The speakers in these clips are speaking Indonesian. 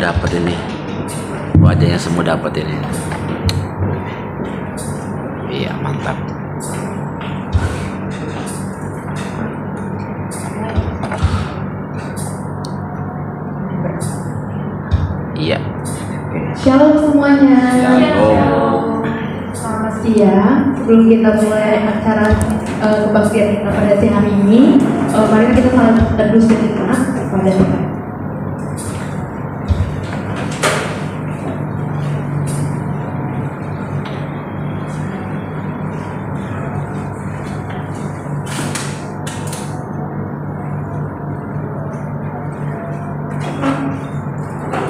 dapat ini, wajahnya semua dapat ini. Iya, mantap. Iya. Shalom semuanya. Shalom. Selamat siang. Sebelum kita mulai acara kebaktian kita pada siang hari ini, mari kita saling teduh sejenak kepada Tuhan.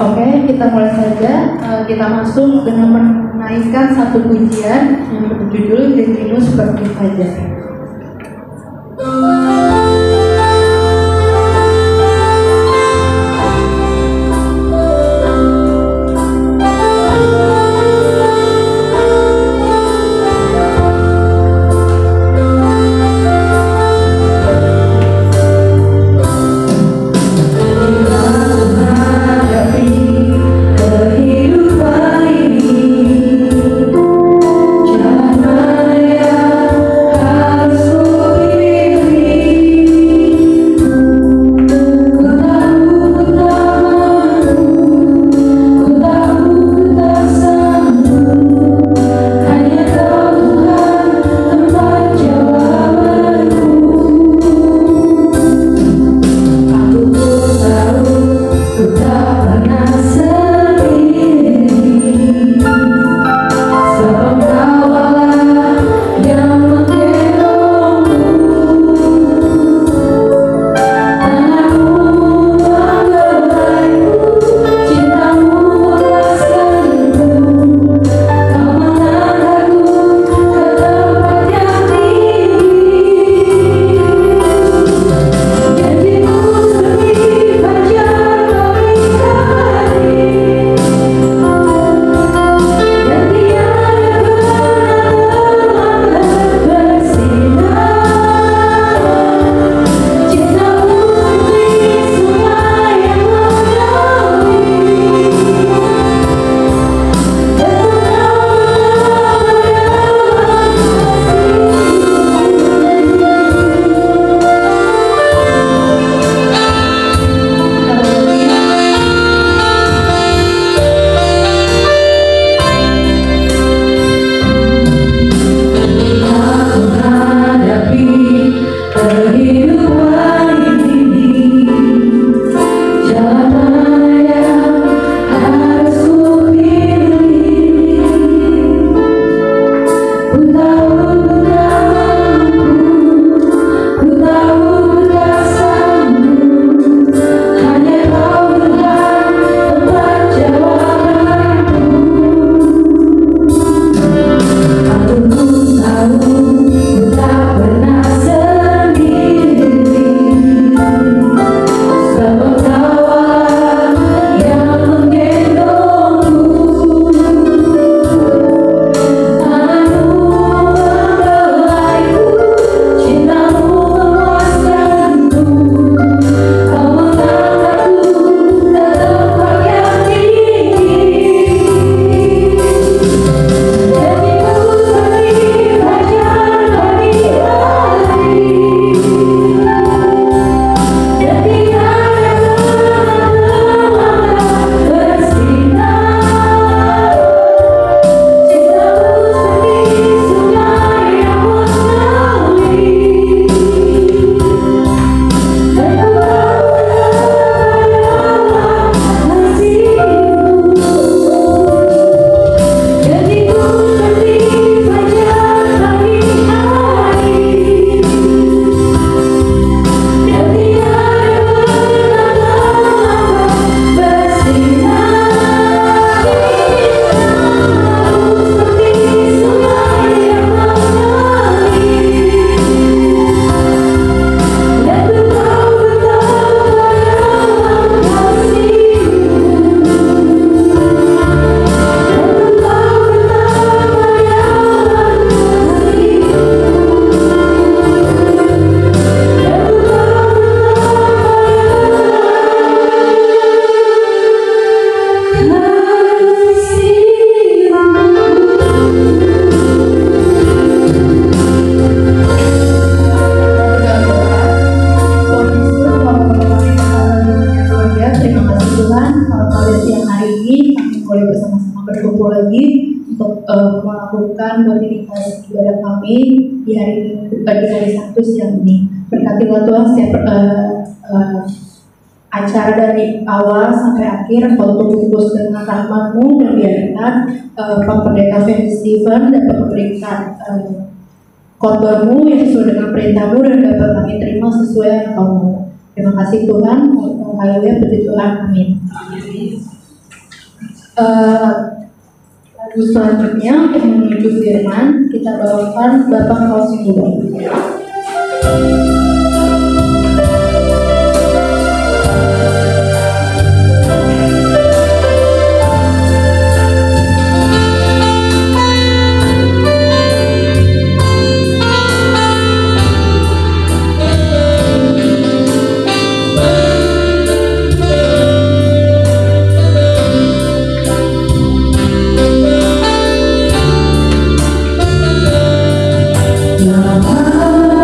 Oke, kita mulai saja. Kita masuk dengan menaikkan satu pujian yang berjudul Dirimu Seperti Saja. Jangan di hari Sabtu siang ini. Berkatilah Tuhan setiap acara dari awal sampai akhir. Kau tuntut dengan rahmat-Mu dan biarkan Pak Pendeta Ferry Stephen dapat memberikan khotbah-Mu yang sesuai dengan perintah-Mu dan dapat kami terima sesuai yang Kau mau. Terima kasih Tuhan. Haleluya, puji Tuhan. Amin. Lagu selanjutnya untuk menuju firman kita bawakan Bapak Kau Sungguh. Lama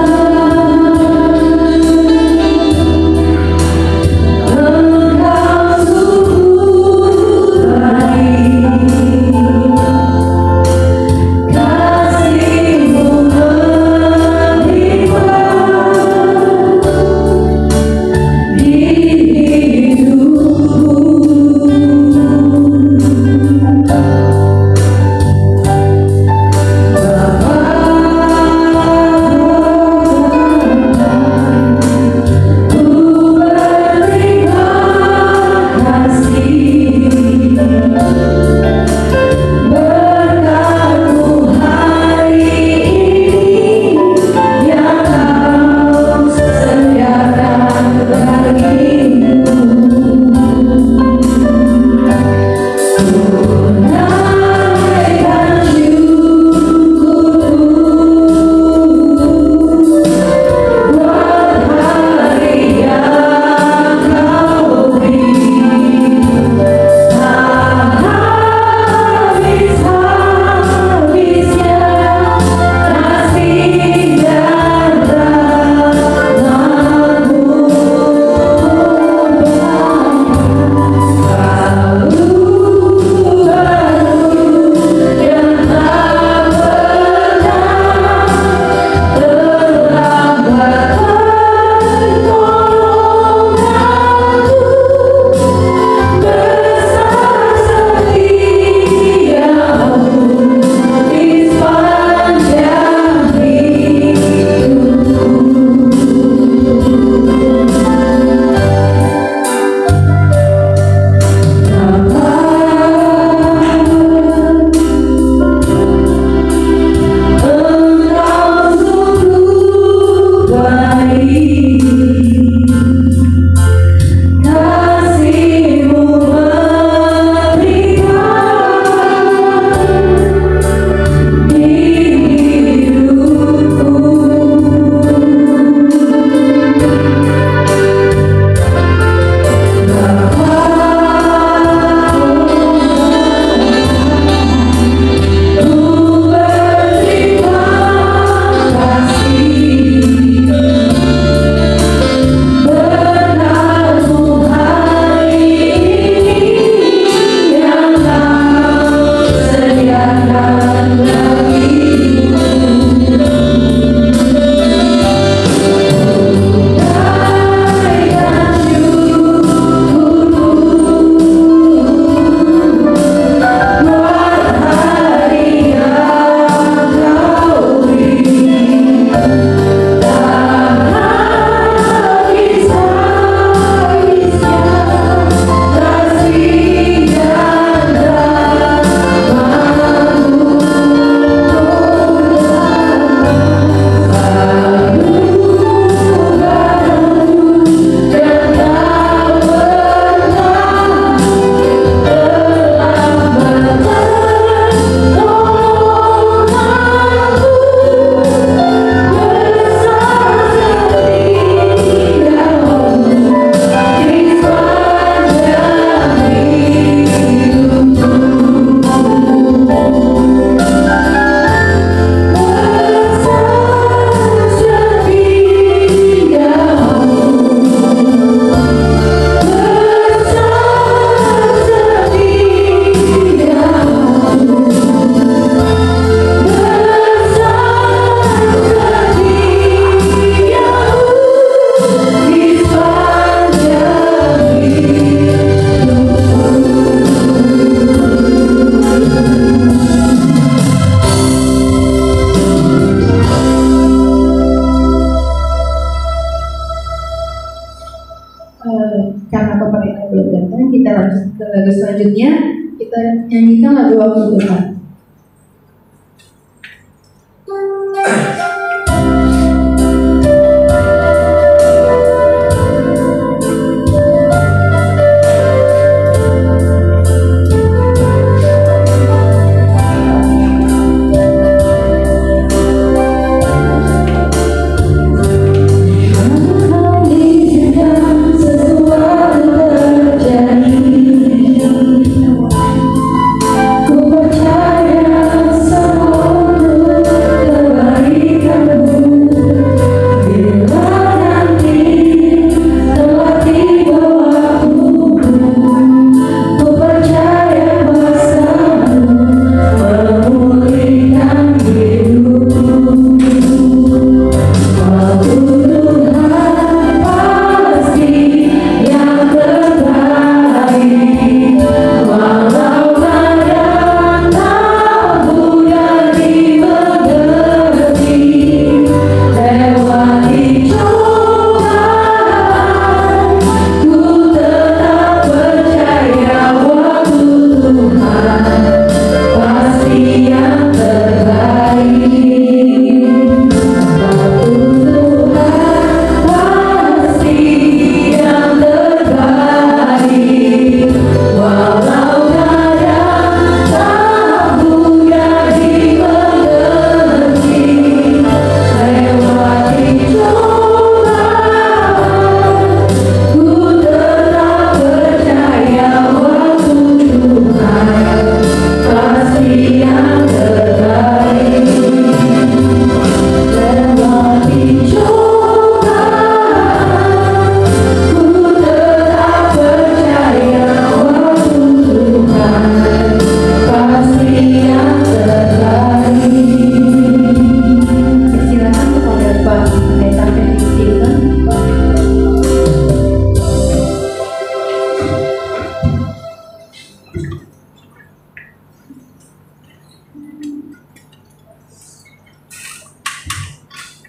ke lagu selanjutnya. Kita nyanyikan lagu Waktu Tuhan.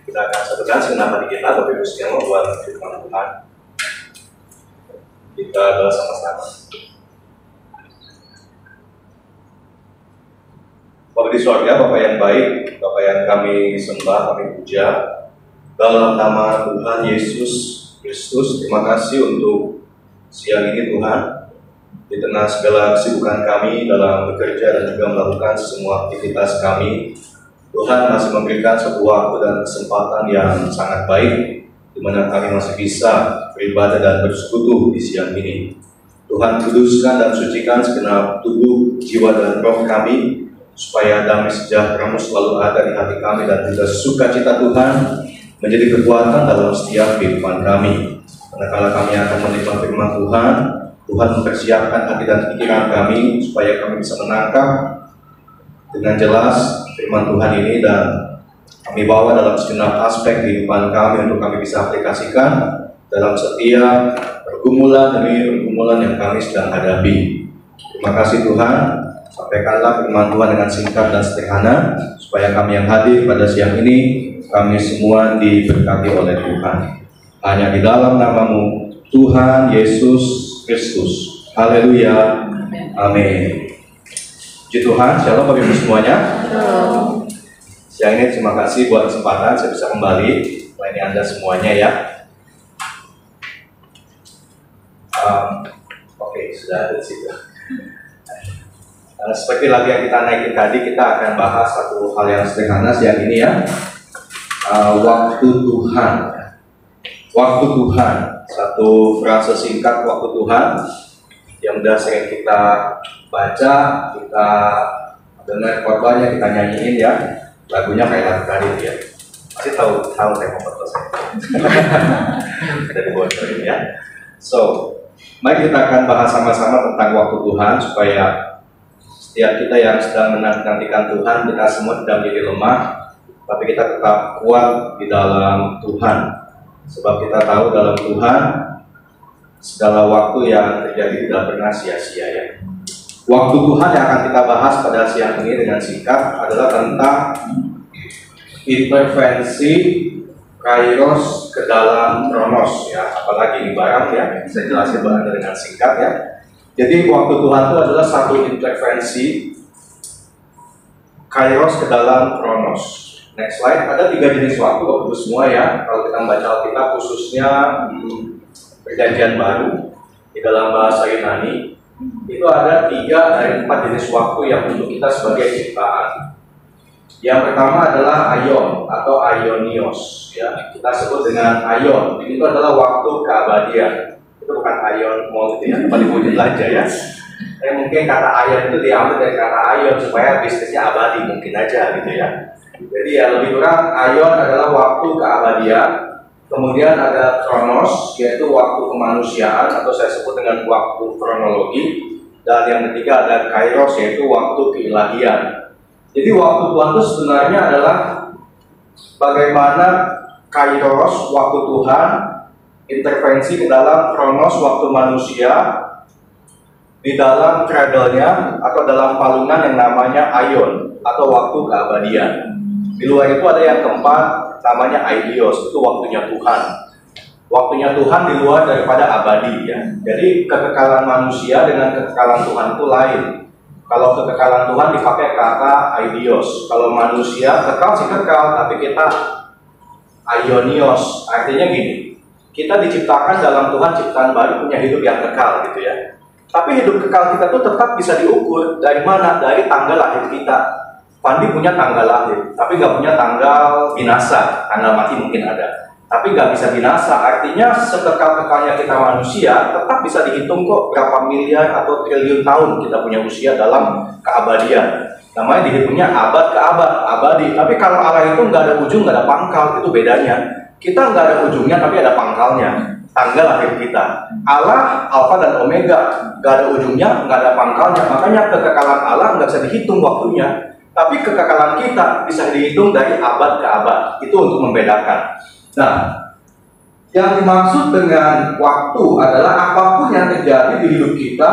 Kita akan satukan segenap hati kita, Bapak Ibu sekalian, membuat firman Tuhan. Kita bersama-sama. Bapak di surga, Bapak yang baik, Bapak yang kami sembah, kami puja, dalam nama Tuhan Yesus Kristus, terima kasih untuk siang ini Tuhan. Di tengah segala kesibukan kami dalam bekerja dan juga melakukan semua aktivitas kami, Tuhan masih memberikan sebuah waktu dan kesempatan yang sangat baik di mana kami masih bisa beribadah dan bersekutu di siang ini. Tuhan kuduskan dan sucikan segenap tubuh, jiwa dan roh kami supaya damai sejahtera-Mu selalu ada di hati kami dan juga sukacita Tuhan menjadi kekuatan dalam setiap kehidupan kami. Manakala kami akan menerima firman Tuhan, Tuhan mempersiapkan hati dan pikiran kami supaya kami bisa menangkap dengan jelas firman Tuhan ini dan kami bawa dalam segenap aspek kehidupan kami untuk kami bisa aplikasikan dalam setiap pergumulan demi pergumulan yang kami sedang hadapi. Terima kasih Tuhan, sampaikanlah firman Tuhan dengan singkat dan sederhana supaya kami yang hadir pada siang ini, kami semua diberkati oleh Tuhan. Hanya di dalam nama-Mu Tuhan Yesus Kristus. Haleluya. Amin. Puji Tuhan, shalom Bapak Ibu semuanya. Siang ini terima kasih buat kesempatan saya bisa kembali melayani Anda semuanya ya. Oke, sudah ada di situ. Seperti lagi yang kita naikin tadi, kita akan bahas satu hal yang sederhana siang ini ya. Waktu Tuhan. Waktu Tuhan, satu frase singkat waktu Tuhan yang udah sering kita baca, kita dengar khotbahnya, kita nyanyiin ya. Lagunya kayak lagu tadi ya. Masih tahu tema khotbah saya. Dari bocorin ya. So, mari kita akan bahas sama-sama tentang waktu Tuhan supaya setiap kita yang sedang menantikan Tuhan, kita semua tidak menjadi lemah, tapi kita tetap kuat di dalam Tuhan. Sebab kita tahu dalam Tuhan segala waktu yang terjadi tidak pernah sia-sia ya. Waktu Tuhan yang akan kita bahas pada siang ini dengan singkat adalah tentang intervensi kairos ke dalam kronos ya. Apalagi ini barang ya, saya jelasin bahannya dengan singkat ya. Jadi waktu Tuhan itu adalah satu intervensi kairos ke dalam kronos. Next slide. Ada 3 jenis waktu Bapak semua ya. Kalau kita membaca Alkitab khususnya Perjanjian Baru di dalam bahasa Yunani, itu ada 3 dari 4 jenis waktu yang untuk kita sebagai ciptaan. Yang pertama adalah aion atau aionios, ya kita sebut dengan aion. Itu adalah waktu keabadian. Itu bukan aion mau gitu ya, tempat diwujud aja ya. Mungkin kata aion itu diambil dari kata aion supaya bisnisnya abadi mungkin aja gitu ya. Jadi ya lebih kurang aion adalah waktu keabadian. Kemudian ada kronos, yaitu waktu kemanusiaan atau saya sebut dengan waktu kronologi. Dan yang ketiga ada kairos, yaitu waktu keilahian. Jadi waktu Tuhan itu sebenarnya adalah bagaimana kairos, waktu Tuhan, intervensi ke dalam kronos, waktu manusia, di dalam cradle-nya atau dalam palungan yang namanya aion atau waktu keabadian. Di luar itu ada yang keempat namanya aidios, itu waktunya Tuhan. Waktunya Tuhan di luar daripada abadi ya. Jadi kekekalan manusia dengan kekekalan Tuhan itu lain. Kalau kekekalan Tuhan dipakai kata aidios, kalau manusia kekal sih kekal, tapi kita aionios. Artinya gini, kita diciptakan dalam Tuhan ciptaan baru, punya hidup yang kekal gitu ya. Tapi hidup kekal kita tuh tetap bisa diukur dari mana? Dari tanggal lahir kita. Pandi punya tanggal lahir, tapi nggak punya tanggal binasa. Tanggal mati mungkin ada, tapi nggak bisa binasa. Artinya sekekal-kekalnya kita manusia tetap bisa dihitung kok berapa miliar atau triliun tahun kita punya usia dalam keabadian. Namanya dihitungnya abad ke abad, abadi. Tapi kalau Allah itu nggak ada ujung, nggak ada pangkal, itu bedanya. Kita nggak ada ujungnya, tapi ada pangkalnya. Tanggal lahir kita. Allah, Alfa dan Omega, nggak ada ujungnya, nggak ada pangkalnya. Makanya kekekalan Allah nggak bisa dihitung waktunya. Tapi kekekalan kita bisa dihitung dari abad ke abad. Itu untuk membedakan. Nah, yang dimaksud dengan waktu adalah apapun yang terjadi di hidup kita,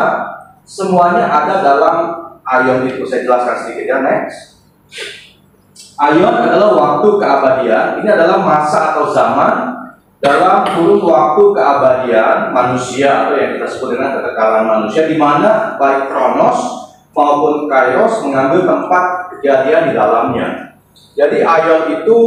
semuanya ada dalam aion itu. Saya jelaskan sedikit ya, next. Aion adalah waktu keabadian. Ini adalah masa atau zaman dalam kurun waktu keabadian manusia atau yang kita sebut dengan kekekalan manusia, di mana baik kronos maupun kairos mengambil tempat kejadian di dalamnya. Jadi aion itu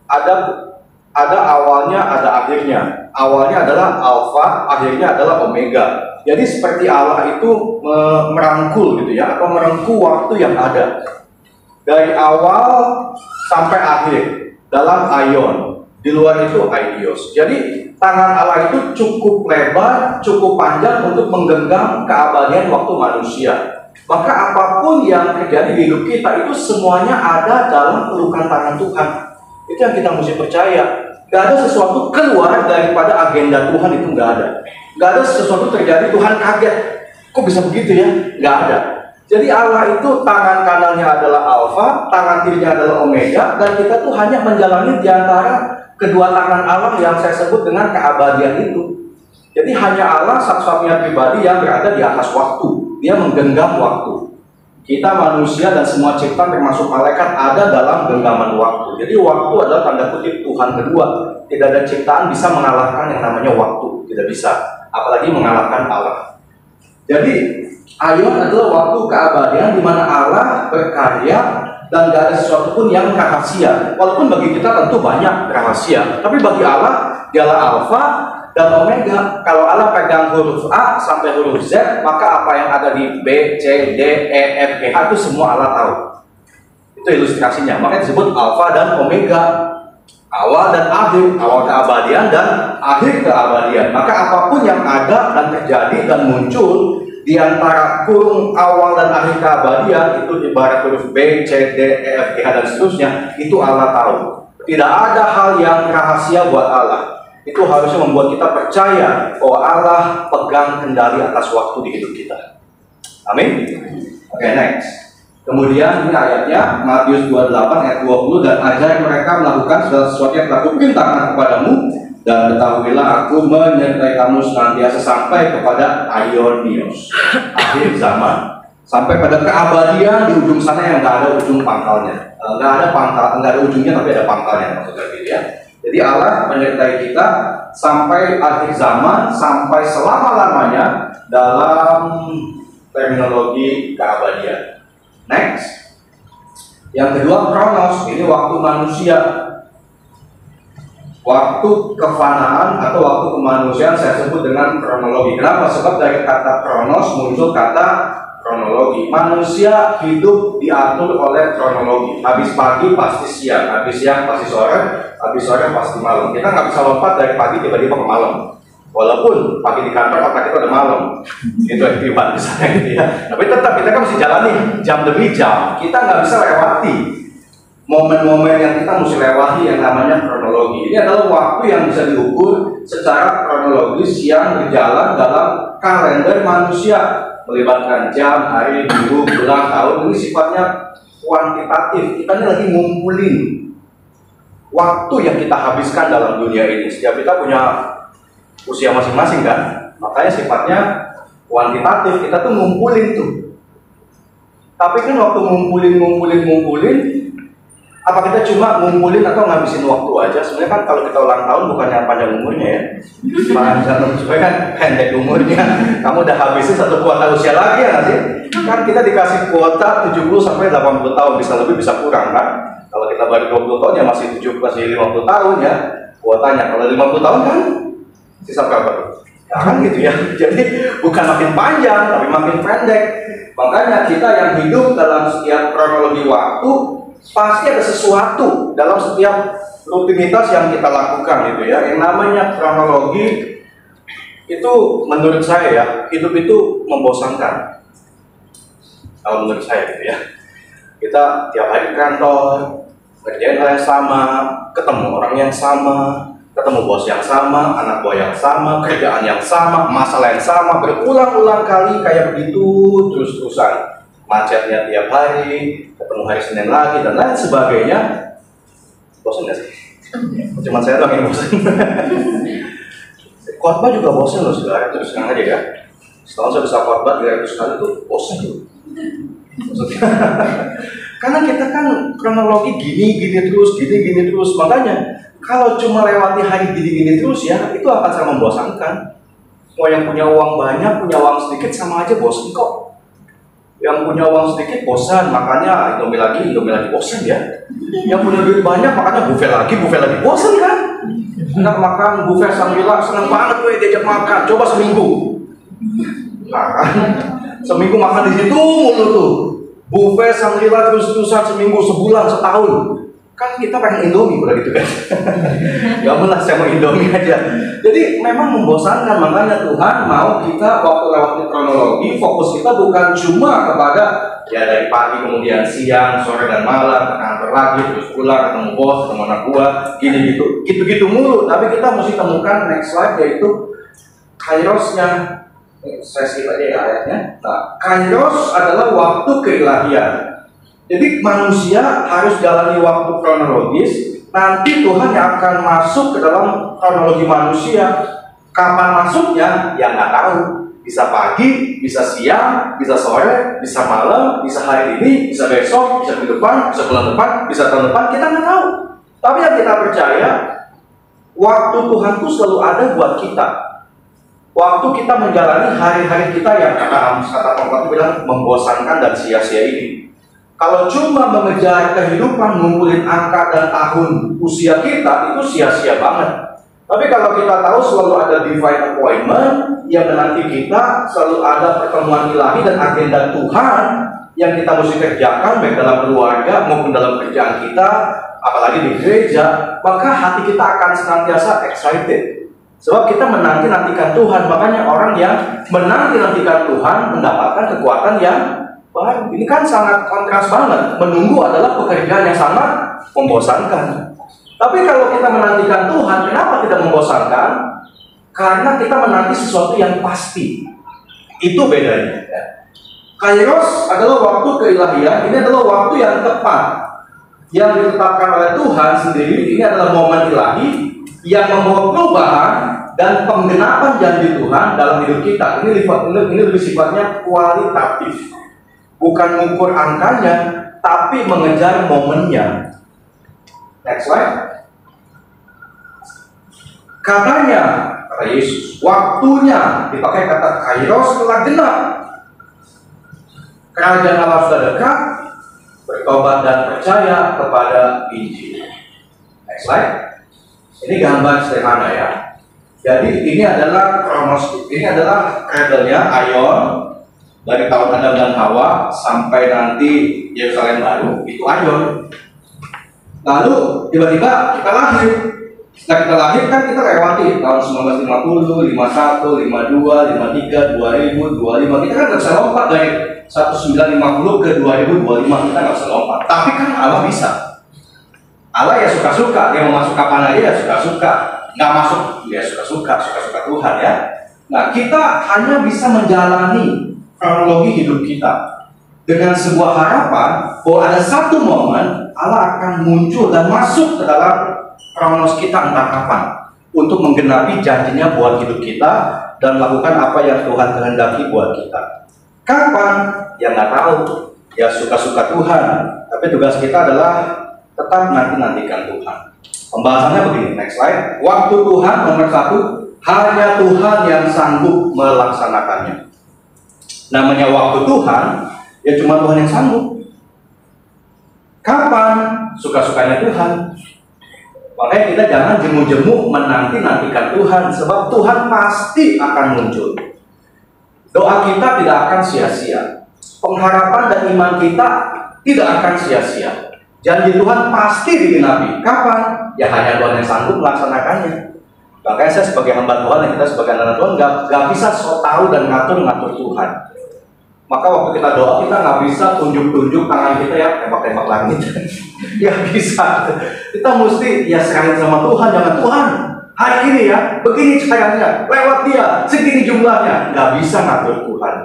ada awalnya, ada akhirnya. Awalnya adalah alfa, akhirnya adalah omega. Jadi seperti Allah itu merangkul gitu ya, atau merengkuh waktu yang ada dari awal sampai akhir dalam aion. Di luar itu aidios. Jadi tangan Allah itu cukup lebar, cukup panjang untuk menggenggam keabadian waktu manusia. Maka apapun yang terjadi di hidup kita itu semuanya ada dalam pelukan tangan Tuhan. Itu yang kita mesti percaya. Gak ada sesuatu keluar daripada agenda Tuhan, itu gak ada. Gak ada sesuatu terjadi Tuhan kaget. Kok bisa begitu ya? Gak ada. Jadi Allah itu tangan kanannya adalah alfa, tangan kirinya adalah omega, dan kita tuh hanya menjalani di antara kedua tangan Allah yang saya sebut dengan keabadian itu. Jadi hanya Allah satu-satunya pribadi yang berada di atas waktu. Dia menggenggam waktu. Kita manusia dan semua ciptaan termasuk malaikat ada dalam genggaman waktu. Jadi waktu adalah tanda kutip Tuhan kedua. Tidak ada ciptaan bisa mengalahkan yang namanya waktu. Tidak bisa. Apalagi mengalahkan Allah. Jadi aion adalah waktu keabadian di mana Allah berkarya dan gak ada sesuatu pun yang rahasia. Walaupun bagi kita tentu banyak rahasia, tapi bagi Allah dialah alfa dan omega. Kalau Allah pegang huruf A sampai huruf Z, maka apa yang ada di B, C, D, E, F, G, H itu semua Allah tahu. Itu ilustrasinya. Makanya disebut alfa dan omega. Awal dan akhir, awal keabadian dan akhir keabadian. Maka apapun yang ada dan terjadi dan muncul di antara kurung awal dan akhir keabadian, itu ibarat huruf B, C, D, E, F, G, H dan seterusnya, itu Allah tahu. Tidak ada hal yang rahasia buat Allah. Itu harusnya membuat kita percaya bahwa Allah pegang kendali atas waktu di hidup kita. Amin. Oke, next. Kemudian ini ayatnya Matius 28 ayat 20, dan ajar mereka melakukan segala sesuatu yang telah kuperintahkan kepadamu, dan ketahuilah aku menyertai kamu senantiasa sampai kepada aionios, akhir zaman, sampai pada keabadian di ujung sana yang nggak ada ujung pangkalnya, nggak ada ujungnya tapi ada pangkalnya, maksudnya gitu ya. Jadi Allah menyertai kita sampai akhir zaman, sampai selama-lamanya dalam terminologi keabadian. Next. Yang kedua, kronos. Ini waktu manusia. Waktu kefanaan atau waktu kemanusiaan saya sebut dengan kronologi. Kenapa? Sebab dari kata kronos muncul kata kronologi. Manusia hidup diatur oleh kronologi. Habis pagi pasti siang, habis siang pasti sore, habis sore pasti malam. Kita nggak bisa lompat dari pagi tiba-tiba ke malam. Walaupun pagi di kantor otak kita udah malam, itu akibat misalnya gitu ya. Tapi tetap kita kan mesti jalani jam demi jam. Kita nggak bisa lewati momen-momen yang kita mesti lewati yang namanya kronologi. Ini adalah waktu yang bisa diukur secara kronologis yang berjalan dalam kalender manusia, melibatkan jam, hari, minggu, bulan, tahun. Ini sifatnya kuantitatif. Kita ini lagi ngumpulin waktu yang kita habiskan dalam dunia ini. Setiap kita punya usia masing-masing kan, makanya sifatnya kuantitatif. Kita tuh ngumpulin tuh. Tapi kan waktu ngumpulin, apa kita cuma ngumpulin atau ngabisin waktu aja? Sebenarnya kan kalau kita ulang tahun bukannya panjang umurnya ya, panjang supaya kan pendek umurnya. Kamu udah habisin satu kuota usia lagi ya nggak sih? Kan kita dikasih kuota 70 sampai 80 tahun, bisa lebih bisa kurang kan? Kalau kita baru 20 tahun ya masih 50 tahun ya kuotanya. Kalau 50 tahun kan sisa berapa? Ya kan gitu ya. Jadi bukan makin panjang tapi makin pendek. Makanya kita yang hidup dalam setiap kronologi waktu pasti ada sesuatu dalam setiap rutinitas yang kita lakukan gitu ya. Yang namanya kronologi itu menurut saya ya, hidup itu membosankan. Kalau menurut saya gitu ya. Kita tiap hari di kantor, kerjain hal yang sama, ketemu orang yang sama, ketemu bos yang sama, anak buah yang sama, kerjaan yang sama, masalah yang sama, berulang-ulang kali kayak begitu terus-terusan. Macetnya tiap hari, ketemu hari Senin lagi, dan lain sebagainya. Bosan nggak sih? Cuma saya doang yang bosan. Khotbah juga bosan loh, saudara. Terus terang aja ya. Setahun saya bisa khotbah 300 kali tuh bosan tuh. Karena kita kan kronologi gini terus. Makanya kalau cuma lewati hari gini terus ya, itu akan sangat membosankan. Mau yang punya uang banyak, punya uang sedikit sama aja bosan kok. Yang punya uang sedikit bosan, makanya Indomie lagi bosan ya. Yang punya duit banyak, makanya buffet lagi bosan kan. Enak makan buffet Shangri-La, senang banget gue diajak makan. Coba seminggu. Nah kan, seminggu makan di situ mulu tuh. Buffet Shangri-La terus-terusan seminggu, sebulan, setahun. Kan kita pengen Indomie udah gitu kan. Ya ampun lah, saya mau Indomie aja. Jadi memang membosankan. Makanya Tuhan mau kita waktu lewati kronologi, fokus kita bukan cuma kepada ya dari pagi kemudian siang, sore dan malam, ke kantor lagi, terus pulang, ketemu bos, ketemu anak buah, gitu mulu. Tapi kita mesti temukan next slide, yaitu kairosnya. Saya skip aja ya ayatnya. Nah, kairos adalah waktu keilahian. Jadi manusia harus jalani waktu kronologis. Nanti Tuhan yang akan masuk ke dalam kronologi manusia. Kapan masuknya? Ya nggak tahu. Bisa pagi, bisa siang, bisa sore, bisa malam, bisa hari ini, bisa besok, bisa minggu depan, bisa bulan depan, bisa tahun depan. Kita nggak tahu. Tapi yang kita percaya, waktu Tuhan itu selalu ada buat kita. Waktu kita menjalani hari-hari kita yang kata Pengkhotbah bilang membosankan dan sia-sia ini. Kalau cuma mengejar kehidupan, ngumpulin angka dan tahun usia kita, itu sia-sia banget. Tapi kalau kita tahu selalu ada divine appointment yang menanti kita, selalu ada pertemuan ilahi dan agenda Tuhan yang kita mesti kerjakan, baik dalam keluarga maupun dalam kerjaan kita, apalagi di gereja, maka hati kita akan senantiasa excited. Sebab kita menanti-nantikan Tuhan. Makanya orang yang menanti-nantikan Tuhan mendapatkan kekuatan yang baru. Ini kan sangat kontras banget. Menunggu adalah pekerjaan yang sangat membosankan. Tapi kalau kita menantikan Tuhan, kenapa tidak membosankan? Karena kita menanti sesuatu yang pasti. Itu bedanya. Kairos adalah waktu keilahian. Ini adalah waktu yang tepat, yang ditetapkan oleh Tuhan sendiri. Ini adalah momen ilahi yang membawa perubahan dan penggenapan janji Tuhan dalam hidup kita. Ini lebih sifatnya kualitatif. Bukan mengukur angkanya, tapi mengejar momennya. Next slide. Katanya, kata Yesus, waktunya, dipakai kata kairos, telah genap. Kerajaan Allah sudah dekat, bertobat dan percaya kepada Injil. Next slide. Ini gambar sederhana ya. Jadi ini adalah kronos, ini adalah cradle-nya, Aion, dari tahun Adam dan Hawa sampai nanti Yerusalem baru, itu Aion. Lalu tiba-tiba kita lahir. Setelah kita lahir kan kita lewati tahun 1950, 51, 52, 53, 2000, 25. Kita kan nggak bisa lompat dari 1950 ke 2025, kita nggak bisa lompat. Tapi kan Allah bisa. Allah ya suka-suka, dia mau masuk kapan aja ya suka-suka. Nggak masuk, dia suka-suka Tuhan ya. Nah, kita hanya bisa menjalani kronologi hidup kita dengan sebuah harapan bahwa ada satu momen Allah akan muncul dan masuk ke dalam kronos kita entah kapan untuk menggenapi janjinya buat hidup kita dan melakukan apa yang Tuhan kehendaki buat kita. Kapan? Ya nggak tahu. Ya suka-suka Tuhan. Tapi tugas kita adalah tetap nantikan Tuhan. Pembahasannya begini, next slide. Waktu Tuhan nomor 1, hanya Tuhan yang sanggup melaksanakannya. Namanya waktu Tuhan, ya cuma Tuhan yang sanggup. Kapan? Suka-sukanya Tuhan. Makanya kita jangan jemu-jemu menantikan Tuhan, sebab Tuhan pasti akan muncul. Doa kita tidak akan sia-sia. Pengharapan dan iman kita tidak akan sia-sia. Janji Tuhan pasti digenapi. Kapan? Ya hanya Tuhan yang sanggup melaksanakannya. Makanya saya sebagai hamba Tuhan dan kita sebagai anak Tuhan gak bisa so tahu dan ngatur Tuhan. Maka waktu kita doa, kita nggak bisa tunjuk-tunjuk tangan kita ya tembak-tembak langit. Ya bisa. Kita mesti ya serahin sama Tuhan. Jangan Tuhan hari ini ya begini caranya, lewat dia segini jumlahnya. Nggak bisa ngatur Tuhan.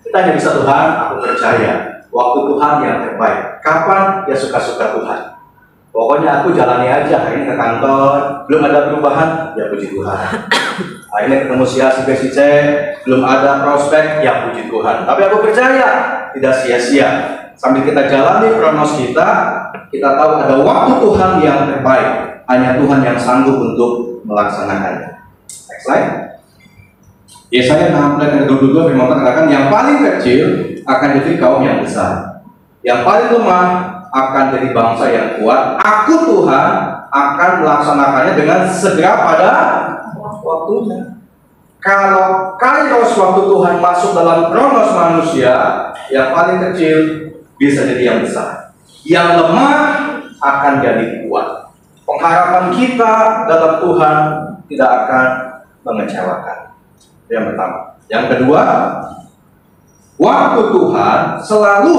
Kita hanya bisa Tuhan, aku percaya waktu Tuhan yang terbaik. Kapan? Ya suka-suka Tuhan. Pokoknya aku jalani aja. Hari ini ke kantor, belum ada perubahan, ya puji Tuhan. Akhirnya ketemu si A, si B, si C, belum ada prospek, ya puji Tuhan. Tapi aku percaya, tidak sia-sia. Sambil kita jalani kronos kita tahu ada waktu Tuhan yang terbaik. Hanya Tuhan yang sanggup untuk melaksanakannya. Next slide. Yesaya 6:22 firman Tuhan katakan, yang paling kecil akan jadi kaum yang besar. Yang paling lemah akan jadi bangsa yang kuat. Aku Tuhan akan melaksanakannya dengan segera pada waktunya. Kalau kairos waktu Tuhan masuk dalam kronos manusia, yang paling kecil bisa jadi yang besar. Yang lemah akan jadi kuat. Pengharapan kita dalam Tuhan tidak akan mengecewakan. Yang pertama. Yang kedua, waktu Tuhan selalu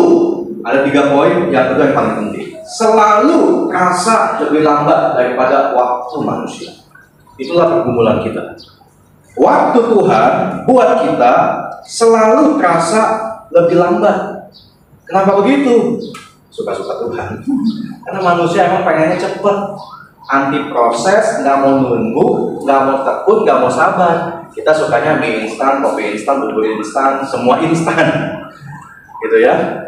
ada 3 poin. Yang kedua yang paling penting, selalu terasa lebih lambat daripada waktu manusia. Itulah pergumulan kita. Waktu Tuhan buat kita selalu terasa lebih lambat. Kenapa begitu? Suka-suka Tuhan. Karena manusia emang pengennya cepet, anti proses, nggak mau nunggu, nggak mau tekun, nggak mau sabar. Kita sukanya mie instan, kopi instan, bubur instan, semua instan, gitu ya.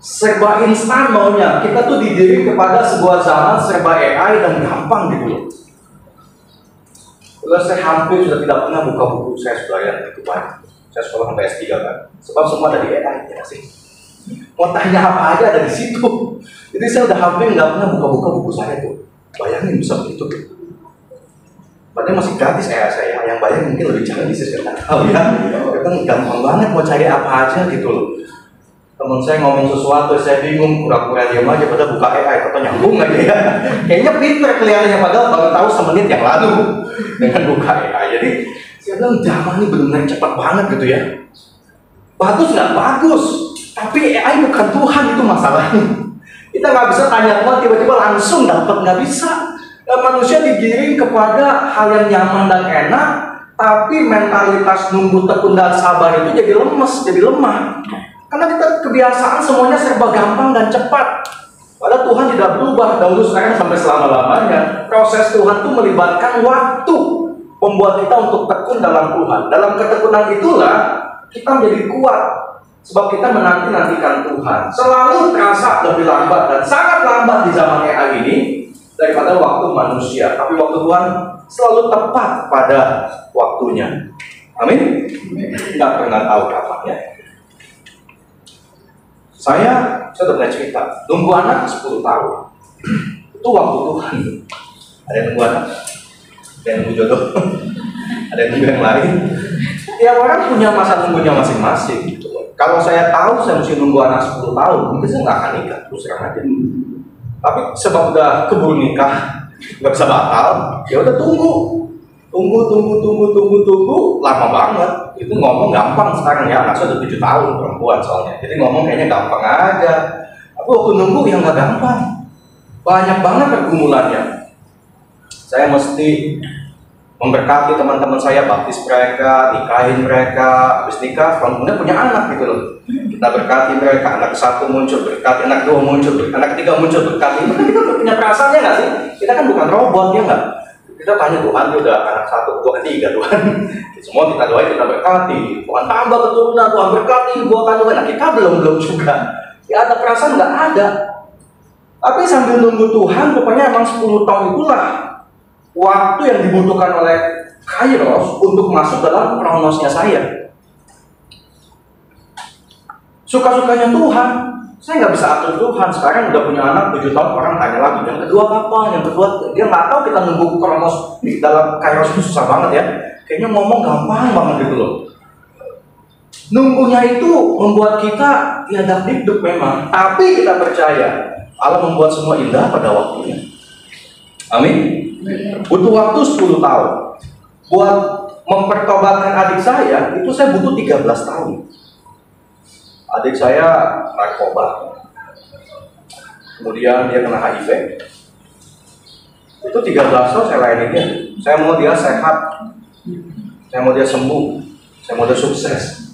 Serba instan maunya. Kita tuh dididik kepada sebuah zaman serba AI dan gampang gitu loh. Saya hampir sudah tidak pernah buka buku saya sudah yang itu banyak. Saya sekolah sampai S3 kan. Sebab semua ada di AI ya sih. Mau tanya apa aja ada di situ. Jadi saya udah hampir nggak pernah buka-buka buku saya tuh. Bayangin bisa begitu. Padahal masih gratis saya. Yang bayar mungkin lebih canggih saya nggak tahu ya. Kita gampang banget mau cari apa aja gitu loh. Teman saya ngomong sesuatu, saya bingung, pura-pura diam aja, padahal buka AI, atau nyambung aja ya. Kayaknya pinter kelihatannya, padahal baru tahu semenit yang lalu dengan buka AI. Jadi saya bilang zaman ini benar-benar cepat banget gitu ya. Bagus nggak? Bagus. Tapi AI bukan Tuhan, itu masalahnya. Kita nggak bisa tanya Tuhan tiba-tiba langsung dapat, nggak bisa. Dan manusia digiring kepada hal yang nyaman dan enak, tapi mentalitas nunggu, tekun dan sabar itu jadi lemes, jadi lemah. Karena kita kebiasaan semuanya serba gampang dan cepat. Padahal Tuhan tidak berubah dahulu sekarang sampai selama-lamanya. Proses Tuhan itu melibatkan waktu, membuat kita untuk tekun dalam Tuhan. Dalam ketekunan itulah kita menjadi kuat. Sebab kita menantikan Tuhan. Selalu terasa lebih lambat dan sangat lambat di zaman AI ini. daripada waktu manusia. Tapi waktu Tuhan selalu tepat pada waktunya. Amin? Nggak pernah tahu kapannya. Saya sudah pernah cerita, nunggu anak 10 tahun. Itu waktu Tuhan. Ada yang nunggu anak, ada yang nunggu jodoh, ada yang nunggu yang lain. Tiap orang punya masa nunggunya masing-masing. Gitu. Kalau saya tahu saya mesti nunggu anak 10 tahun, mungkin saya nggak akan nikah, terus terang aja. Tapi sebab udah keburu nikah, nggak bisa batal, ya udah tunggu, lama banget. Itu ngomong gampang sekarang ya, anak saya udah 7 tahun perempuan soalnya, jadi ngomong kayaknya gampang aja. Tapi waktu nunggu yang nggak gampang, banyak banget pergumulannya. Saya mesti memberkati teman-teman saya, baptis mereka, nikahin mereka, habis nikah, kemudian punya anak gitu loh. Kita berkati mereka, anak satu muncul berkati, anak dua muncul, anak ketiga muncul berkati. Itu kan kita punya perasaannya nggak sih? Kita kan bukan robot ya nggak? Kita tanya Tuhan, dia udah anak satu, dua, ketiga Tuhan. Semua kita doain, kita berkati. Tuhan tambah keturunan, Tuhan berkati, buahkan Tuhan. Nah kita belum juga. Ya ada perasaan nggak ada. Tapi sambil nunggu Tuhan, rupanya emang 10 tahun itulah waktu yang dibutuhkan oleh Kairos untuk masuk dalam kronosnya saya. Suka-sukanya Tuhan, saya nggak bisa atur Tuhan. Sekarang udah punya anak 7 tahun, orang tanya lagi, yang kedua apa? Yang kedua, dia nggak tahu kita nunggu kronos di dalam Kairos itu susah banget ya. Kayaknya ngomong gampang banget gitu loh. Nunggunya itu membuat kita tiada hidup memang, tapi kita percaya Allah membuat semua indah pada waktunya. Amin. Butuh waktu 10 tahun. Buat mempertobatkan adik saya, itu saya butuh 13 tahun. Adik saya narkoba. Kemudian dia kena HIV. Itu 13 tahun saya layani dia. Saya mau dia sehat. Saya mau dia sembuh. Saya mau dia sukses.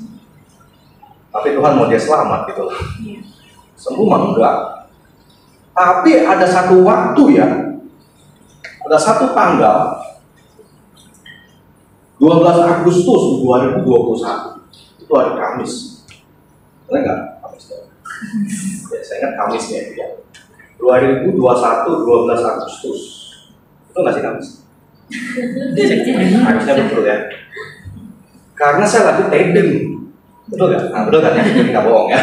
Tapi Tuhan mau dia selamat gitu loh. Sembuh mah enggak. Tapi ada satu waktu ya. Ada satu tanggal 12 Agustus 2021 itu hari Kamis. Benar nggak? Kamis ya? Ya, saya ingat Kamisnya itu ya. 2021 12 Agustus itu nggak sih Kamis? Harusnya betul ya. Karena saya lagi taping, betul nggak? Nah, betul kan ya? Nggak bohong ya.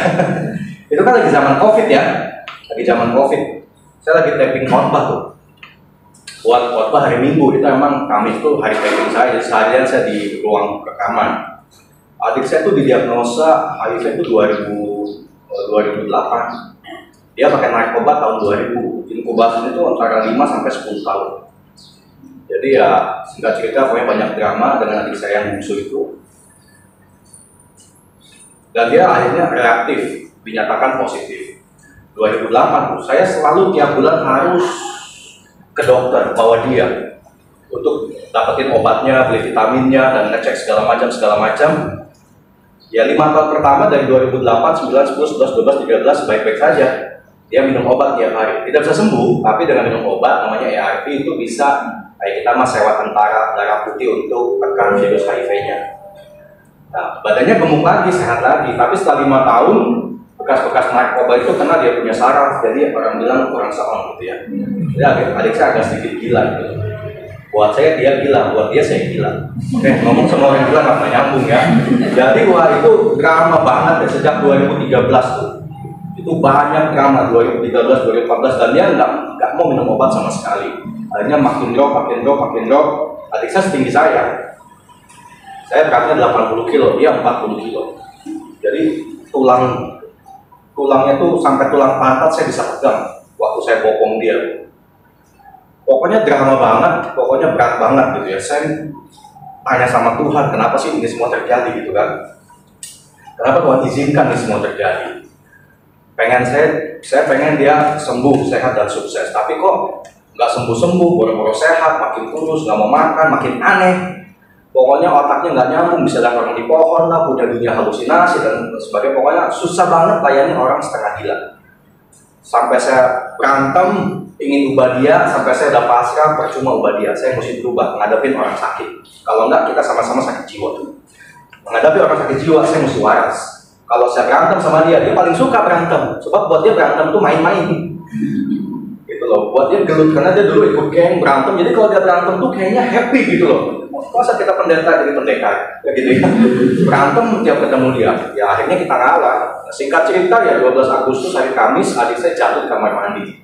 Itu kan lagi zaman COVID ya. Lagi zaman COVID. Saya lagi taping khotbah tuh. Buat khotbah hari Minggu, itu emang Kamis tuh hari taping saya. Seharian saya di ruang rekaman. Adik saya tuh didiagnosa HIV itu 2008. Dia pakai narkoba tahun 2000. Inkubasinya itu antara 5 sampai 10 tahun. Jadi ya singkat cerita pokoknya banyak drama dengan adik saya yang bungsu itu. Dan dia akhirnya reaktif, dinyatakan positif. 2008 tuh, saya selalu tiap bulan harus ke dokter bawa dia untuk dapetin obatnya, beli vitaminnya, dan ngecek segala macam. Ya 5 tahun pertama dari 2008, 9, 10, 11, 12, 13 baik-baik saja. Dia minum obat tiap hari. Tidak bisa sembuh, tapi dengan minum obat namanya ARV itu bisa kayak kita mas sewa tentara darah putih untuk tekan virus HIV-nya. Nah, badannya gemuk lagi, sehat lagi. Tapi setelah 5 tahun bekas-bekas narkoba itu karena dia punya saraf, jadi orang bilang kurang seorang gitu ya. Jadi adik saya agak sedikit gila gitu. Buat saya dia gila, buat dia saya gila. Oke, ngomong sama orang gila nggak pernah nyambung ya. Jadi wah itu drama banget ya sejak 2013 tuh. Itu banyak drama 2013, 2014 dan dia nggak mau minum obat sama sekali. Akhirnya makin drop. Adik saya setinggi saya. Saya beratnya 80 kilo, dia 40 kilo. Jadi tulangnya tuh sampai tulang pantat saya bisa pegang waktu saya bopong dia. Pokoknya drama banget, pokoknya berat banget gitu ya. Saya tanya sama Tuhan, kenapa sih ini semua terjadi gitu kan? Kenapa Tuhan izinkan ini semua terjadi? Saya pengen dia sembuh, sehat dan sukses. Tapi kok nggak sembuh-sembuh, boro-boro sehat, makin kurus, nggak mau makan, makin aneh. Pokoknya otaknya nggak nyambung, bisa lihat orang di pohon lah, punya dunia halusinasi dan sebagainya. Pokoknya susah banget layani orang setengah gila. Sampai saya berantem, ingin ubah dia, sampai saya udah pasrah, percuma ubah dia. Saya mesti berubah, menghadapi orang sakit. Kalau enggak, kita sama-sama sakit jiwa. Menghadapi orang sakit jiwa, saya mesti waras. Kalau saya berantem sama dia, dia paling suka berantem. Sebab buat dia berantem tuh main-main. Gitu loh. Buat dia gelut karena dia dulu ikut geng berantem. Jadi kalau dia berantem tuh kayaknya happy gitu loh. Masa kita pendeta jadi pendekar, ya gitu ya. Berantem tiap ketemu dia. Ya akhirnya kita ngalah. Singkat cerita ya 12 Agustus hari Kamis adik saya jatuh di kamar mandi.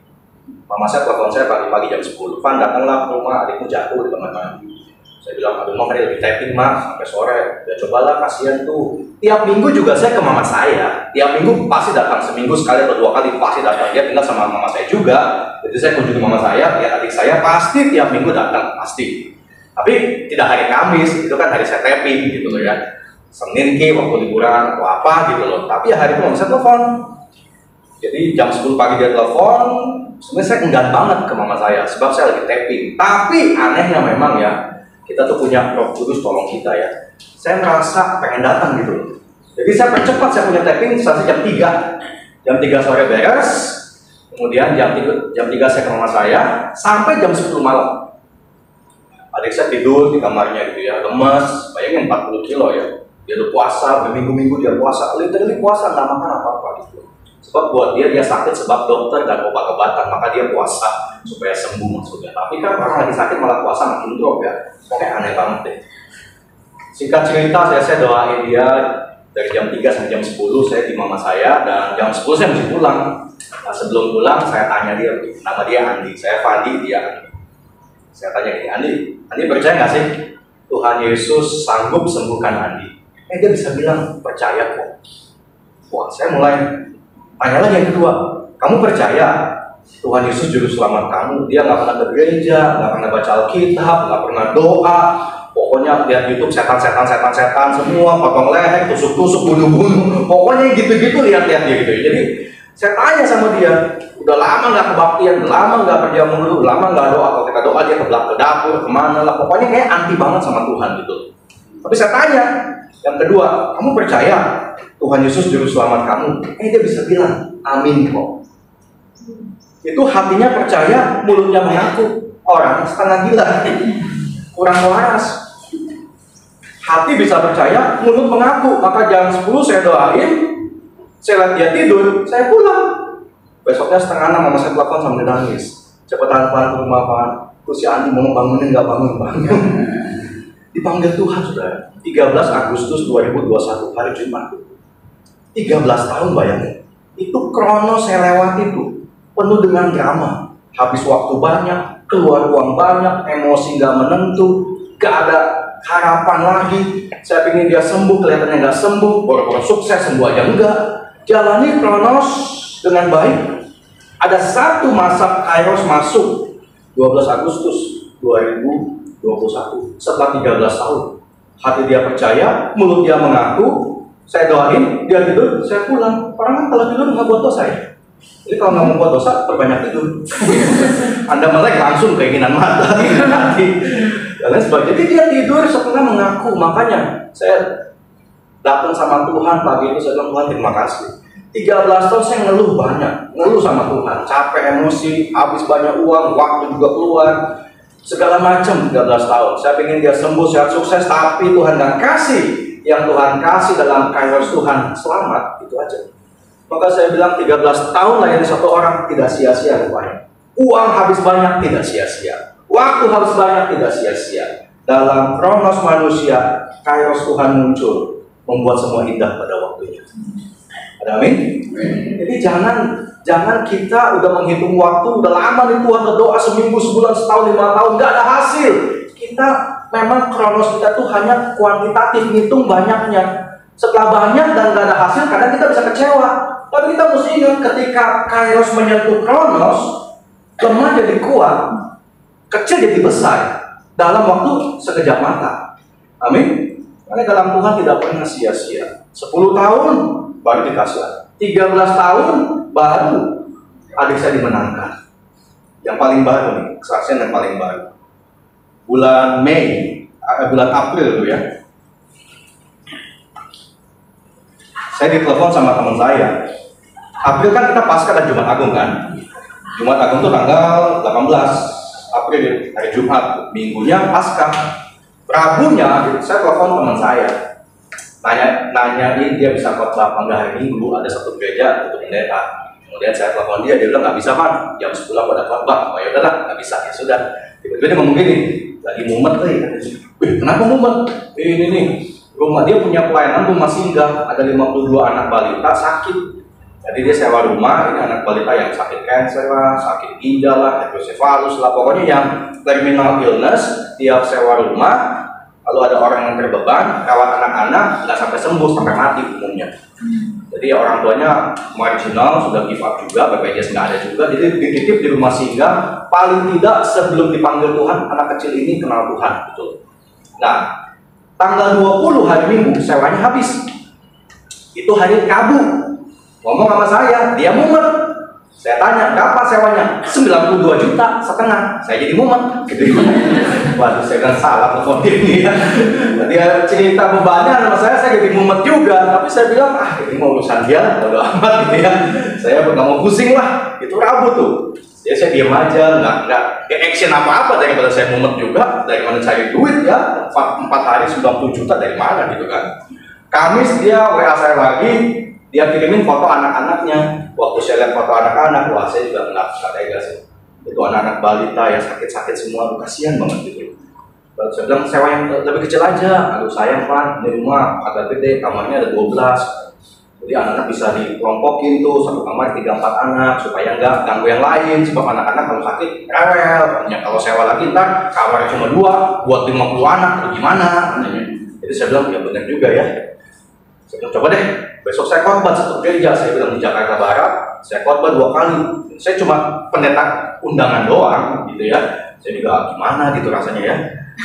Mama saya telepon saya pagi-pagi jam 10. Van datanglah ke rumah, adikmu jatuh di kamar mandi. Saya bilang, aduh mau lagi tapping mas sampai sore. Ya cobalah, kasihan tuh. Tiap minggu juga saya ke mama saya. Tiap minggu pasti datang, seminggu sekali atau 2 kali pasti datang. Dia tinggal sama mama saya juga. Jadi saya kunjungi mama saya, lihat adik saya pasti tiap minggu datang, pasti. Tapi tidak hari Kamis, itu kan hari saya tapping gitu loh ya. Senin ke waktu liburan atau apa gitu loh. Tapi ya hari itu mama saya telepon. Jadi jam 10 pagi dia telepon. Sebenarnya saya enggan banget ke mama saya sebab saya lagi tapping. Tapi anehnya memang ya, kita tuh punya Roh Kudus tolong kita ya. Saya merasa pengen datang gitu. Jadi saya percepat, saya punya tapping selesai jam 3. Jam 3 sore beres. Kemudian jam 3 saya ke rumah saya sampai jam 10 malam. Adik saya tidur di kamarnya gitu ya, lemes, bayangin 40 kilo ya. Dia udah puasa, berminggu-minggu dia puasa, literally puasa, nggak makan apa-apa gitu. Sebab buat dia sakit sebab dokter dan obat-obatan, maka dia puasa supaya sembuh maksudnya. Tapi kan orang lagi sakit malah puasa makin drop ya. Pokoknya aneh banget deh. Singkat cerita, saya doain dia dari jam 3 sampai jam 10 saya di mama saya, dan jam 10 saya mesti pulang. Nah, sebelum pulang saya tanya dia, nama dia Andi, saya Fandi, dia Andi. Saya tanya gini, Andi percaya nggak sih Tuhan Yesus sanggup sembuhkan Andi? Dia bisa bilang percaya kok. Wah, saya mulai tanya lagi yang kedua, kamu percaya Tuhan Yesus juru selamat kamu? Dia nggak pernah ke gereja, nggak pernah baca Alkitab, nggak pernah doa. Pokoknya lihat YouTube setan semua, potong leher, tusuk-tusuk, bunuh-bunuh. Pokoknya gitu-gitu lihat-lihat dia gitu. Jadi saya tanya sama dia, udah lama nggak kebaktian, udah lama nggak kerja mulu, udah lama nggak doa. Kalau kita doa dia ke dapur, kemana lah. Pokoknya kayak anti banget sama Tuhan gitu. Tapi saya tanya, yang kedua, kamu percaya Tuhan Yesus juru selamat kamu? Dia bisa bilang, amin kok. Itu hatinya percaya, mulutnya mengaku. Orang setengah gila, kurang waras. Hati bisa percaya, mulut mengaku. Maka jam 10 saya doain, saya lihat dia tidur, saya pulang. Besoknya setengah 6 mama saya telepon sambil nangis. Cepetan Pak ke rumah Pak, terus si Andi mau bangunin nggak bangun. Dipanggil Tuhan sudah. 13 Agustus 2021 hari Jumat. 13 tahun bayangin. Itu kronos saya lewati itu penuh dengan drama. Habis waktu banyak, keluar uang banyak, emosi nggak menentu, gak ada harapan lagi. Saya ingin dia sembuh, kelihatannya nggak sembuh, boro-boro sukses, sembuh aja enggak. Jalani kronos dengan baik. Ada satu masa Kairos masuk 12 Agustus 2021 setelah 13 tahun. Hati dia percaya, mulut dia mengaku, saya doain, dia tidur, saya pulang. Orang kan kalau tidur nggak buat dosa ya. Jadi kalau nggak mau buat dosa, perbanyak tidur. Anda melek langsung keinginan mata, hati. Dan lain sebagainya. Jadi dia tidur setelah mengaku. Makanya saya datang sama Tuhan pagi itu, saya bilang Tuhan terima kasih. 13 tahun saya ngeluh banyak, ngeluh sama Tuhan, capek, emosi, habis banyak uang, waktu juga keluar, segala macam. 13 tahun, saya ingin dia sembuh, sehat, sukses, tapi Tuhan nggak kasih. Yang Tuhan kasih dalam Kairos Tuhan selamat, itu aja. Maka saya bilang 13 tahun layani satu orang tidak sia-sia rupanya. Uang habis banyak tidak sia-sia, waktu habis banyak tidak sia-sia. Dalam kronos manusia, Kairos Tuhan muncul, membuat semua indah pada waktunya. Amin. Jadi jangan kita udah menghitung waktu, udah lama nih Tuhan berdoa seminggu, sebulan, setahun, 5 tahun, nggak ada hasil. Kita memang kronos kita tuh hanya kuantitatif, ngitung banyaknya. Setelah banyak dan nggak ada hasil, kadang kita bisa kecewa. Tapi kita mesti ingat ketika Kairos menyentuh kronos, lemah jadi kuat, kecil jadi besar dalam waktu sekejap mata. Amin. Karena dalam Tuhan tidak pernah sia-sia. 10 tahun baru dikasih, 13 tahun baru adik saya dimenangkan. Yang paling baru nih, kesaksian yang paling baru. Bulan bulan April itu ya. Saya ditelepon sama teman saya. April kan kita Paskah dan Jumat Agung kan. Jumat Agung itu tanggal 18 April, hari Jumat. Minggunya Paskah. Rabunya saya telepon teman saya. Nanyain dia bisa khotbah apa enggak hari Minggu, ada satu gereja untuk pendeta Kemudian saya telepon dia bilang nggak bisa Pak, jam 10 aku ada khotbah. Oh ya udahlah, nggak bisa, ya sudah. Tiba-tiba dia ngomong gini, lagi mumet nih. Kenapa mumet? Ini nih, rumah dia punya pelayanan rumah singgah, ada 52 anak balita sakit. Jadi dia sewa rumah, ini anak balita yang sakit kanker lah, sakit ginjal lah, hidrosefalus lah, pokoknya yang terminal illness, tiap sewa rumah. Lalu ada orang yang terbeban, rawat anak-anak, nggak sampai sembuh, sampai mati umumnya. Jadi orang tuanya marginal, sudah give up juga, BPJS nggak ada juga, jadi dititip di rumah singgah, paling tidak sebelum dipanggil Tuhan, anak kecil ini kenal Tuhan, betul. Nah, tanggal 20 hari Minggu, sewanya habis. Itu hari Rabu. Ngomong sama saya, dia mumet. Saya tanya, berapa sewanya? 92,5 juta. Saya jadi mumet. Gitu. Waduh, saya kan salah telepon ini ya. Dia cerita bebannya sama saya jadi mumet juga. Tapi saya bilang, ini mau urusan dia, bodo amat gitu ya. Saya nggak mau pusing lah. Itu Rabu tuh. Jadi saya diam aja, nggak action apa-apa daripada saya mumet juga. Dari mana cari duit ya? 4 hari 90 juta dari mana gitu kan? Kamis dia WA saya lagi. Dia kirimin foto anak-anaknya. Waktu saya lihat foto anak-anak, wah saya juga nggak tega sih. Itu anak-anak balita yang sakit-sakit semua, kasihan banget gitu. Lalu saya bilang sewa yang lebih kecil aja. Aduh sayang Pak, di rumah agak gede, kamarnya ada 12. Jadi anak-anak bisa dikelompokin tuh, satu kamar 3-4 anak supaya nggak ganggu yang lain. Sebab anak-anak kalau sakit rewel. Ya, kalau sewa lagi ntar kamarnya cuma 2 buat 50 anak, atau gimana? Jadi saya bilang ya benar juga ya. Saya bilang coba deh. Besok saya khotbah satu gereja, saya bilang di Jakarta Barat, saya khotbah 2 kali. Saya cuma pendeta undangan doang, gitu ya. Saya juga gimana gitu rasanya ya.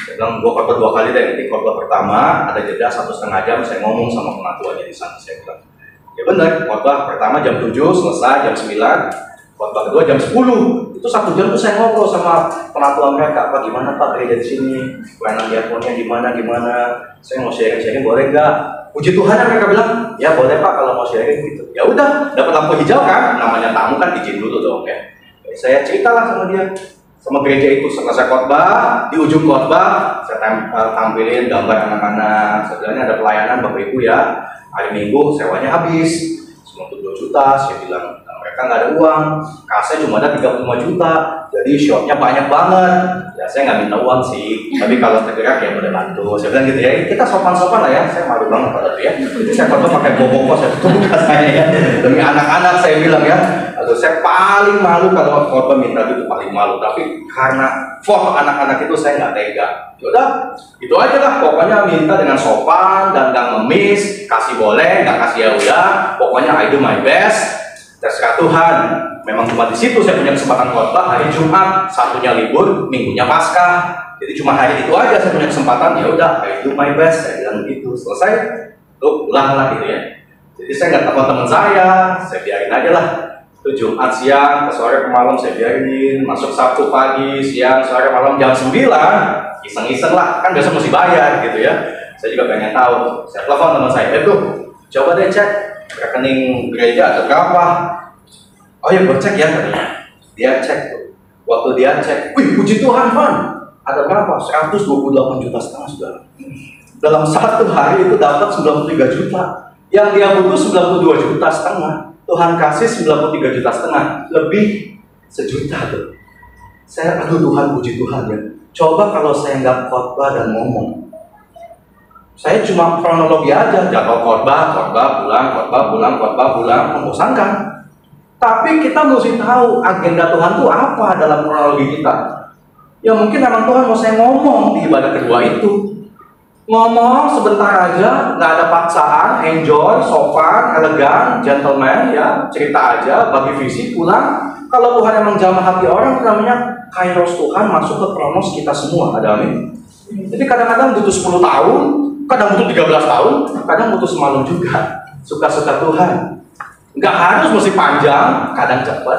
Saya bilang gua khotbah 2 kali deh. Di khotbah pertama ada jeda 1,5 jam, saya ngomong sama penatuannya di sana. Saya bilang, ya benar. Khotbah pertama jam 7 selesai jam 9. Khotbah kedua jam 10. Itu 1 jam tuh saya ngobrol sama penatua mereka. Pak gimana Pak gereja di sini? Pelayanan diakonnya gimana? Saya mau sharing boleh nggak? Puji Tuhan mereka bilang, ya boleh Pak kalau mau sharing gitu. Ya udah, dapat lampu hijau kan, namanya tamu kan izin dulu dong ya. Saya ceritalah sama dia, sama gereja itu. Setelah saya khotbah, di ujung khotbah saya tampilin gambar anak-anak. Sebenarnya ada pelayanan Bapak Ibu ya. Hari Minggu sewanya habis 92 juta. Saya bilang mereka nggak ada uang, kasnya cuma ada 35 juta. Jadi shopnya banyak banget. Ya saya nggak minta uang sih, tapi kalau tergerak ya boleh bantu. Saya bilang gitu ya, kita sopan-sopan lah ya. Saya malu banget pada itu ya. Jadi saya foto pakai bobok saya tutup muka saya ya. Demi anak-anak saya bilang ya. Aduh saya paling malu kalau foto minta itu paling malu. Tapi karena foto anak-anak itu saya nggak tega. Yaudah, itu aja lah. Pokoknya minta dengan sopan dan nggak ngemis. Kasih boleh, nggak kasih ya udah. Pokoknya I do my best. Terserah Tuhan. Memang cuma di situ saya punya kesempatan khotbah hari Jumat, Sabtunya libur, Minggunya Paskah. Jadi cuma hari itu aja saya punya kesempatan. Ya udah, I do my best. Saya bilang begitu. Selesai, tuh pulang lah gitu ya. Jadi saya nggak telepon teman saya biarin aja lah. Itu Jumat siang, ke sore ke malam saya biarin. Masuk Sabtu pagi, siang, sore, malam jam 9. Iseng-iseng lah, kan besok mesti bayar gitu ya. Saya juga pengen tahu. Saya telepon teman saya, coba deh cek rekening gereja ada berapa. Oh ya, gue cek ya katanya. Dia cek tuh. Waktu dia cek, wih puji Tuhan Van, ada berapa? 128 juta setengah sudah. Dalam 1 hari itu dapat 93 juta. Yang dia butuh 92 juta setengah. Tuhan kasih 93 juta setengah. Lebih 1 juta tuh. Saya, aduh Tuhan, puji Tuhan ya. Coba kalau saya nggak khotbah dan ngomong. Saya cuma kronologi aja, jadwal khotbah, pulang, membosankan. Tapi kita mesti tahu agenda Tuhan itu apa dalam kronologi kita. Ya mungkin memang Tuhan mau saya ngomong di ibadah kedua itu. Ngomong sebentar aja, nggak ada paksaan, enjoy, sopan, elegan, gentleman, ya cerita aja, bagi visi, pulang. Kalau Tuhan emang jamah hati orang, itu namanya kairos Tuhan masuk ke kronos kita semua. Ada amin. Jadi kadang-kadang butuh 10 tahun, kadang butuh 13 tahun, kadang butuh semalam juga. Suka-suka Tuhan. Nggak harus mesti panjang, kadang cepat,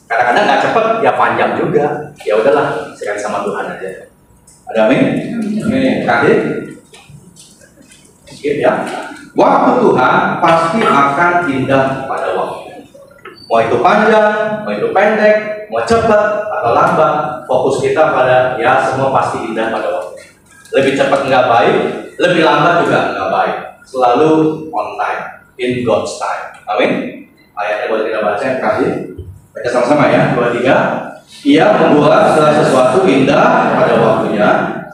kadang-kadang nggak cepat, ya panjang juga. Ya udahlah, serahkan sama Tuhan aja. Ada amin? Amin. Terakhir, skip ya. Waktu Tuhan pasti akan indah pada waktu. Mau itu panjang, mau itu pendek, mau cepat atau lambat, fokus kita pada ya semua pasti indah pada waktu. Lebih cepat nggak baik, lebih lambat juga nggak baik. Selalu on time, in God's time. Amin. Ayatnya boleh kita baca yang terakhir. Baca sama-sama ya, 2, 3. Ia membuat segala sesuatu indah pada waktunya,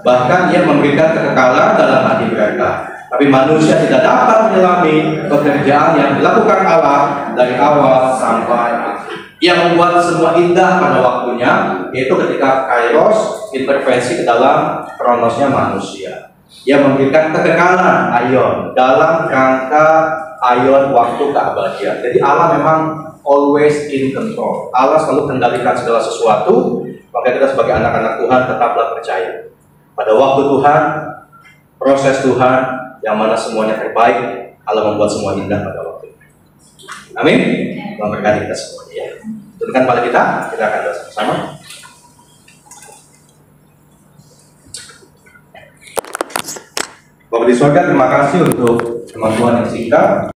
bahkan ia memberikan kekekalan dalam hati mereka. Tapi manusia tidak dapat menyelami pekerjaan yang dilakukan Allah dari awal sampai akhir. Ia membuat semua indah pada waktunya, yaitu ketika Kairos intervensi ke dalam kronosnya manusia. Ia memberikan kekekalan aion dalam rangka aion waktu keabadian. Jadi Allah memang always in control. Allah selalu kendalikan segala sesuatu. Maka kita sebagai anak-anak Tuhan tetaplah percaya pada waktu Tuhan, proses Tuhan, yang mana semuanya terbaik. Allah membuat semua indah pada waktu itu. Amin. Tuhan berkati kita semuanya ya. Tundukkan pada kita akan doa sama-sama. Bapak di surga, terima kasih untuk firman Tuhan yang singkat.